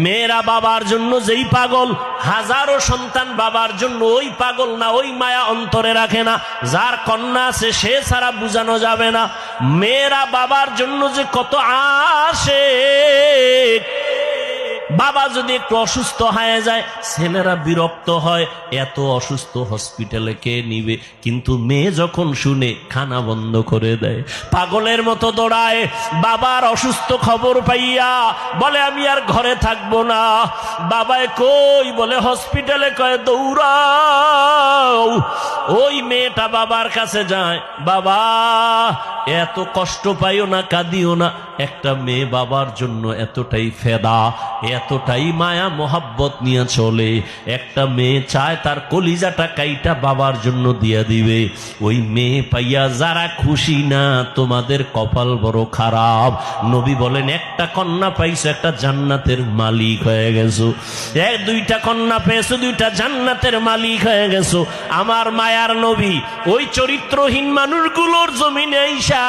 মেয়েরা বাবার জন্য যেই পাগল, হাজারো সন্তান বাবার জন্য ওই পাগল না, ওই মায়া অন্তরে রাখে না। যার কন্যা আছে সে ছাড়া বুঝানো যাবে না। মেয়েরা বাবার জন্য যে কত আশিক। বাবা যদি একটু অসুস্থ হয়ে যায় ছেলেরা বিরক্ত হয়, এত অসুস্থ হসপিটালে কে নিবে, কিন্তু মেয়ে যখন শুনে খানা বন্ধ করে দেয়, পাগলের মতো দৌড়ায়। বাবার অসুস্থ খবর পাইয়া বলে আমি আর ঘরে থাকবো না। বাবায় কই, বলে হসপিটালে, কয় দৌড়াও। ওই মেয়েটা বাবার কাছে যায়, বাবা এত কষ্ট পাইও না, কাঁদিও না। একটা মেয়ে বাবার জন্য এতটাই ফেদা, এতটাই মায়া মোহাব্বত নিয়ে চলে। একটা মেয়ে চায় তার কলিজাটা কাইটা বাবার জন্য দিয়া দিবে। ওই মেয়ে পাইয়া যারা খুশি না, তোমাদের কপাল বড় খারাপ। নবী বলেন একটা কন্যা পাইছো, একটা জান্নাতের মালিক হয়ে গেছো। দুইটা কন্যা পেয়েছো, দুইটা জান্নাতের মালিক হয়ে গেছো। আমার মায়ার নবী ওই চরিত্রহীন মানুষগুলোর জমিনে আইসা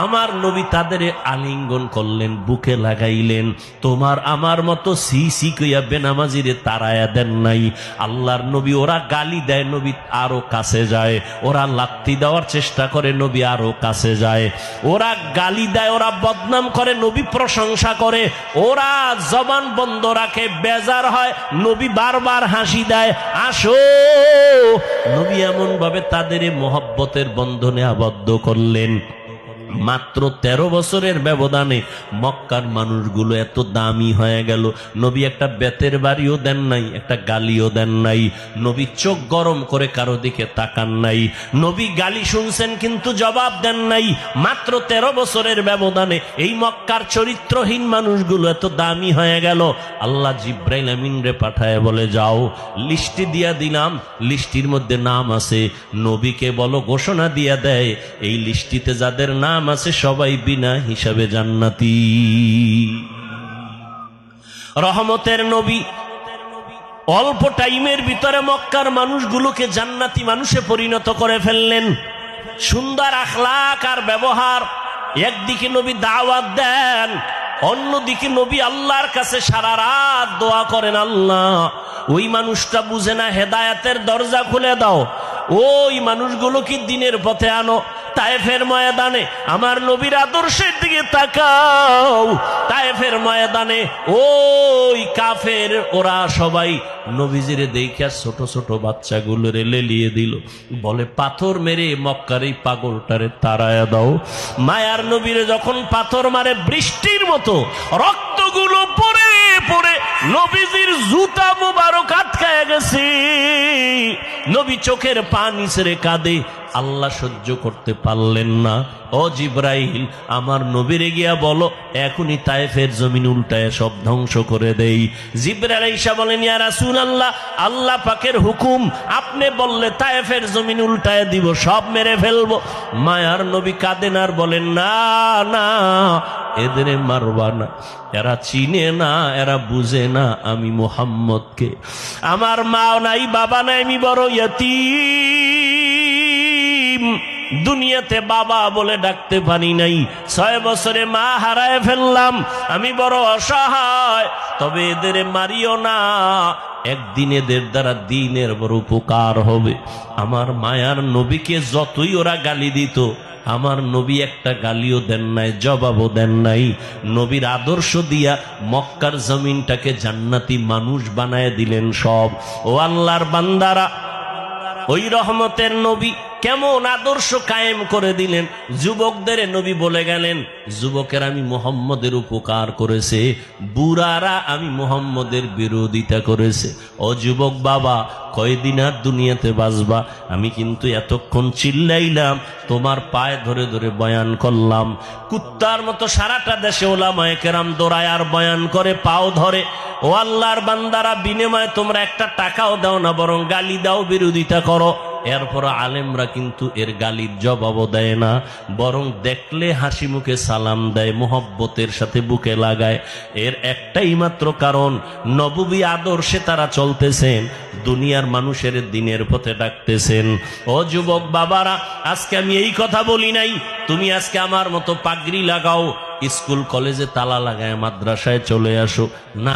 আমার নবী তাদের আলিঙ্গন করলেন, বুকে লাগাইলেন। তোমার আমার মতো সি কইয়া বেনামাজিরে তাড়ায়া দেন নাই। আল্লাহর নবী ওরা গালি দেয়, নবী আরো কাছে যায়। ওরা লাত্তি দেওয়ার চেষ্টা করে, নবী আরো কাছে যায়। ওরা গালি দেয়, ওরা বদনাম করে, নবী প্রশংসা করে। ওরা জবান বন্ধ রাখে, বেজার হয়, নবী বারবার হাসি দেয়, আসো। নবী এমন ভাবে তাদের মোহব্বতের বন্ধনে আবদ্ধ করলেন। মাত্র 13 বছরের ব্যবধানে মক্কার মানুষগুলো এত দামি হয়ে গেল। নবী একটা বেতের বাড়িও দেন নাই, একটা গালিও দেন নাই। নবী চোখ গরম করে কারো দিকে তাকান নাই। নবী গালি শুনছেন কিন্তু জবাব দেন নাই। মাত্র 13 বছরের ব্যবধানে এই মক্কার চরিত্রহীন মানুষগুলো এত দামি হয়ে গেল। আল্লাহ জিব্রাইল আমিনরে পাঠায় বলে, যাও লিস্টি দিয়া দিলাম, লিস্টির মধ্যে নাম আছে। নবীকে বলো ঘোষণা দিয়া দেয়, এই লিস্টিতে যাদের নাম আছে সবাই বিনা হিসাবে জান্নাতি। রহমতের নবী অল্প টাইমের ভিতরে মক্কার মানুষগুলোকে জান্নাতি মানুষে পরিণত করে ফেললেন। সুন্দর আখলাক আর ব্যবহার। একদিকে নবী দাওয়াত দেন, অন্যদিকে নবী আল্লাহর কাছে সারা রাত দোয়া করেন, আল্লাহ ওই মানুষটা বুঝে না, হেদায়েতের দরজা খুলে দাও, ওই মানুষগুলো কি দিনের পথে আনো। তায়েফের ময়দানে আমার নবীর আদর্শের দিকে তাকাও। তায়েফের ময়দানে ওই কাফের ওরা সবাই নবীজিরে দেখিয়া ছোট ছোট বাচ্চাগুলোরে লেলিয়ে দিল, বলে পাথর মেরে মক্কার এই পাগলটারে তাড়ায়া দাও। মায়ার নবীরে যখন পাথর মারে বৃষ্টির মতো রক্তগুলো পড়ে পড়ে নবীজির জুতা মুবারক আটকায় গেছে। নবী চোখের পানি ছেড়ে কাঁদে। আল্লাহ সহ্য করতে পারলেন না। ও জিব্রাইল, আমার নবীরে গিয়া বলো এখনই তায়েফের জমিন উল্টায় সব ধ্বংস করে দেই। জিব্রাইল আইসা বলেন, ইয়া রাসূলুল্লাহ, আল্লাহ পাকের হুকুম, আপনি বললে তায়েফের জমিন উল্টায় দিব, সব মেরে ফেলবো। মায়ার নবী কাঁদেন আর বলেন, না না, এদের মারবা না, এরা চিনে না, এরা বুঝে না আমি মুহাম্মদকে। আমার মা নাই, বাবা নাই, আমি বড় ইয়তীম। দুনিয়াতে বাবা বলে ডাকতে পারি নাই। 6 বছরে মা হারায় ফেললাম, আমি বড় অসহায়। তবে এদের মারিও না, একদিন এদের দ্বারা দিনের বড় উপকার হবে। আমার মায়ার নবীকে যতই ওরা গালি দিত, আমার নবী একটা গালিও দেন নাই, জবাবও দেন নাই। নবীর আদর্শ দিয়া মক্কার জমিনটাকে জান্নাতি মানুষ বানায় দিলেন সব। ও আল্লাহর বান্দারা, ওই রহমতের নবী কেমন আদর্শ কায়েম করে দিলেন। যুবকদের নবী বলে গেলেন, যুবকের আমি মুহাম্মদের উপকার করেছে, বুড়ারা আমি মুহাম্মদের বিরোধিতা করেছে। ও যুবক বাবা, কয়দিন আর দুনিয়াতে বাঁচবা? আমি কিন্তু এতক্ষণ চিল্লাইলাম, তোমার পায়ে ধরে ধরে বয়ান করলাম। কুত্তার মতো সারাটা দেশে ওলামায়ে কেরাম দৌড়ায় আর বয়ান করে, পাও ধরে। ও আল্লাহর বান্দারা, বিনিময়ে তোমরা একটা টাকাও দাও না, বরং গালি দাও, বিরোধিতা করো। এরপর আলেমরা কিন্তু এর গালির জবাবও দেয় না, বরং দেখলে হাসি মুখে সালাম দেয়, মোহব্বতের সাথে বুকে লাগায়। এর একটাই মাত্র কারণ, নববী আদর্শে তারা চলতেছেন, দুনিয়ার মানুষের দিনের পথে ডাকতেছেন। ও যুবক বাবারা, আজকে আমি এই কথা বলি নাই তুমি আজকে আমার মতো পাগড়ি লাগাও, স্কুল কলেজে তালা লাগায় মাদ্রাসায় চলে আসো, না।